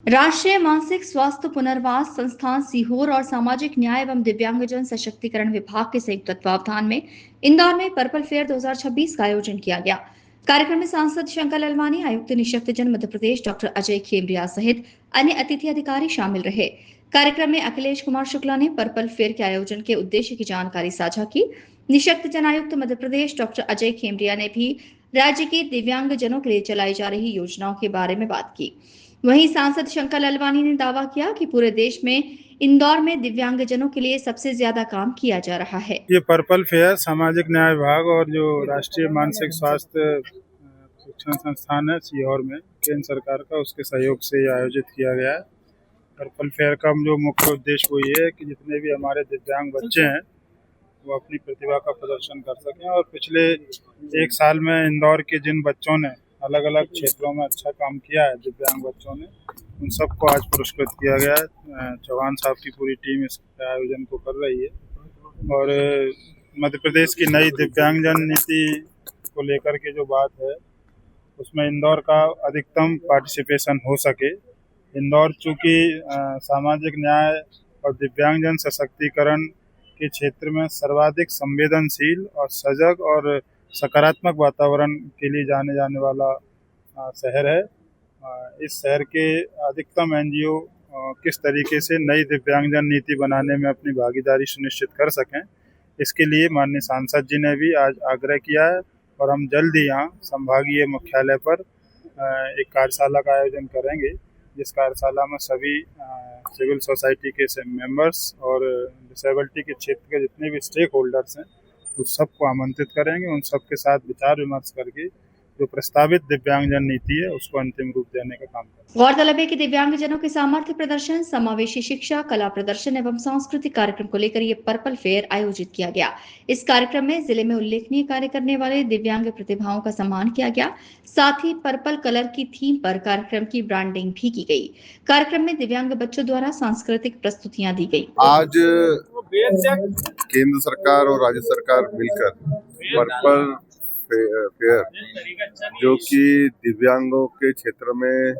राष्ट्रीय मानसिक स्वास्थ्य पुनर्वास संस्थान सीहोर और सामाजिक न्याय एवं दिव्यांगजन सशक्तिकरण विभाग के संयुक्त तत्वावधान में इंदौर में पर्पल फेयर 2026 का आयोजन किया गया। कार्यक्रम में सांसद शंकर ललवानी, आयुक्त निःशक्तजन मध्य प्रदेश डॉक्टर अजय खेमरिया सहित अन्य अतिथि अधिकारी शामिल रहे। कार्यक्रम में अखिलेश कुमार शुक्ला ने पर्पल फेयर के आयोजन के उद्देश्य की जानकारी साझा की। निःशक्तजन आयुक्त मध्य प्रदेश डॉक्टर अजय खेमरिया ने भी राज्य के दिव्यांगजनों के लिए चलाई जा रही योजनाओं के बारे में बात की। वहीं सांसद शंकर ललवानी ने दावा किया कि पूरे देश में इंदौर में दिव्यांगजनों के लिए सबसे ज्यादा काम किया जा रहा है। ये पर्पल फेयर सामाजिक न्याय विभाग और जो राष्ट्रीय मानसिक स्वास्थ्य शिक्षण संस्थान है सीहोर में केंद्र सरकार का, उसके सहयोग से आयोजित किया गया है। पर्पल फेयर का जो मुख्य उद्देश्य वो ये है कि जितने भी हमारे दिव्यांग बच्चे हैं वो अपनी प्रतिभा का प्रदर्शन कर सकें। और पिछले एक साल में इंदौर के जिन बच्चों ने अलग अलग क्षेत्रों में अच्छा काम किया है, दिव्यांग बच्चों ने, उन सबको आज पुरस्कृत किया गया है। चौहान साहब की पूरी टीम इस आयोजन को कर रही है और मध्य प्रदेश की नई दिव्यांगजन नीति को लेकर के जो बात है उसमें इंदौर का अधिकतम पार्टिसिपेशन हो सके। इंदौर चूँकि सामाजिक न्याय और दिव्यांगजन सशक्तिकरण के क्षेत्र में सर्वाधिक संवेदनशील और सजग और सकारात्मक वातावरण के लिए जाने जाने वाला शहर है। इस शहर के अधिकतम एनजीओ किस तरीके से नई दिव्यांगजन नीति बनाने में अपनी भागीदारी सुनिश्चित कर सकें, इसके लिए माननीय सांसद जी ने भी आज आग्रह किया है और हम जल्द ही यहाँ संभागीय मुख्यालय पर एक कार्यशाला का आयोजन करेंगे, जिस कार्यशाला में सभी सिविल सोसाइटी के मेंबर्स और डिसेबिलिटी के क्षेत्र के जितने भी स्टेक होल्डर्स हैं उस सबको आमंत्रित करेंगे। उन सबके साथ विचार विमर्श करके जो प्रस्तावित दिव्यांगजन नीति है उसको अंतिम रूप देने का काम करेंगे। गौरतलब है कि दिव्यांगजनों के सामर्थ्य प्रदर्शन, समावेशी शिक्षा, कला प्रदर्शन एवं सांस्कृतिक कार्यक्रम को लेकर ये पर्पल फेयर आयोजित किया गया। इस कार्यक्रम में जिले में उल्लेखनीय कार्य करने वाले दिव्यांग प्रतिभाओं का सम्मान किया गया। साथ ही पर्पल कलर की थीम पर कार्यक्रम की ब्रांडिंग भी की गई। कार्यक्रम में दिव्यांग बच्चों द्वारा सांस्कृतिक प्रस्तुतियां दी गई। आज केंद्र सरकार और राज्य सरकार मिलकर पर्पल फेयर, जो कि दिव्यांगों के क्षेत्र में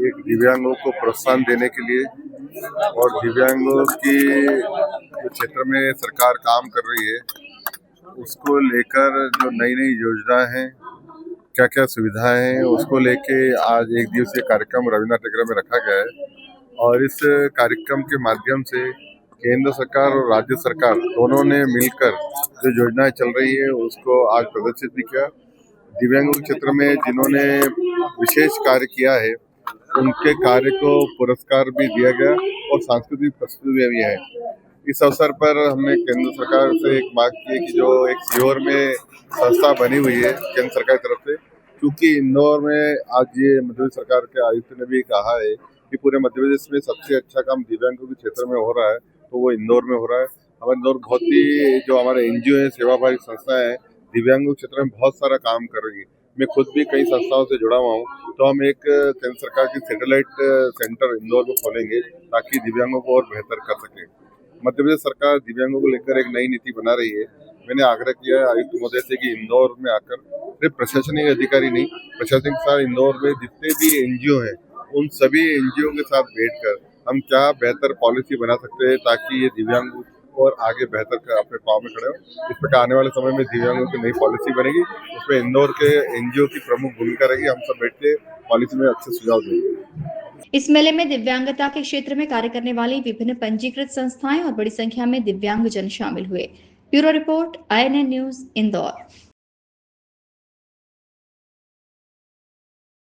एक दिव्यांगों को प्रोत्साहन देने के लिए और दिव्यांगों की जो क्षेत्र में सरकार काम कर रही है उसको लेकर जो नई नई योजनाएं हैं, क्या क्या सुविधाएं हैं, उसको लेके आज एक दिवसीय कार्यक्रम रविन्द्र नगर में रखा गया है। और इस कार्यक्रम के माध्यम से केंद्र सरकार और राज्य सरकार दोनों ने मिलकर जो योजनाएं चल रही है उसको आज प्रदर्शित भी किया। दिव्यांगों के क्षेत्र में जिन्होंने विशेष कार्य किया है उनके कार्य को पुरस्कार भी दिया गया और सांस्कृतिक प्रस्तुति भी है। इस अवसर पर हमने केंद्र सरकार से एक मांग की है कि जो एक सीहोर में संस्था बनी हुई है केंद्र सरकार की तरफ से, क्योंकि इंदौर में आज ये मध्य प्रदेश सरकार के आयुक्त ने भी कहा है कि पूरे मध्य प्रदेश में सबसे अच्छा काम दिव्यांगों के क्षेत्र में हो रहा है तो वो इंदौर में हो रहा है। हमारे इंदौर बहुत ही जो हमारे एनजीओ है, सेवाभावी संस्थाएं हैं, दिव्यांगों के क्षेत्र में बहुत सारा काम कर रही है। मैं खुद भी कई संस्थाओं से जुड़ा हुआ हूँ, तो हम एक केंद्र सरकार की सैटेलाइट सेंटर इंदौर में खोलेंगे ताकि दिव्यांगों को और बेहतर कर सके। मध्य प्रदेश सरकार दिव्यांगों को लेकर एक नई नीति बना रही है। मैंने आग्रह किया है आयुक्त महोदय से कि इंदौर में आकर सिर्फ प्रशासनिक अधिकारी नहीं, प्रशासनिक के साथ इंदौर में जितने भी एनजीओ हैं उन सभी एनजीओ के साथ बैठकर हम क्या बेहतर पॉलिसी बना सकते हैं ताकि ये दिव्यांग और आगे बेहतर कर अपने पाँव में खड़े हो। इस प्रकार आने वाले समय में दिव्यांगों की नई पॉलिसी बनेगी, उसमें इंदौर के एनजीओ की प्रमुख भूमिका रहेगी। हम सब बैठ के पॉलिसी में अच्छे सुझाव देंगे। इस मेले में दिव्यांगता के क्षेत्र में कार्य करने वाली विभिन्न पंजीकृत संस्थाएं और बड़ी संख्या में दिव्यांगजन शामिल हुए। Bureau report, INN news, Indore.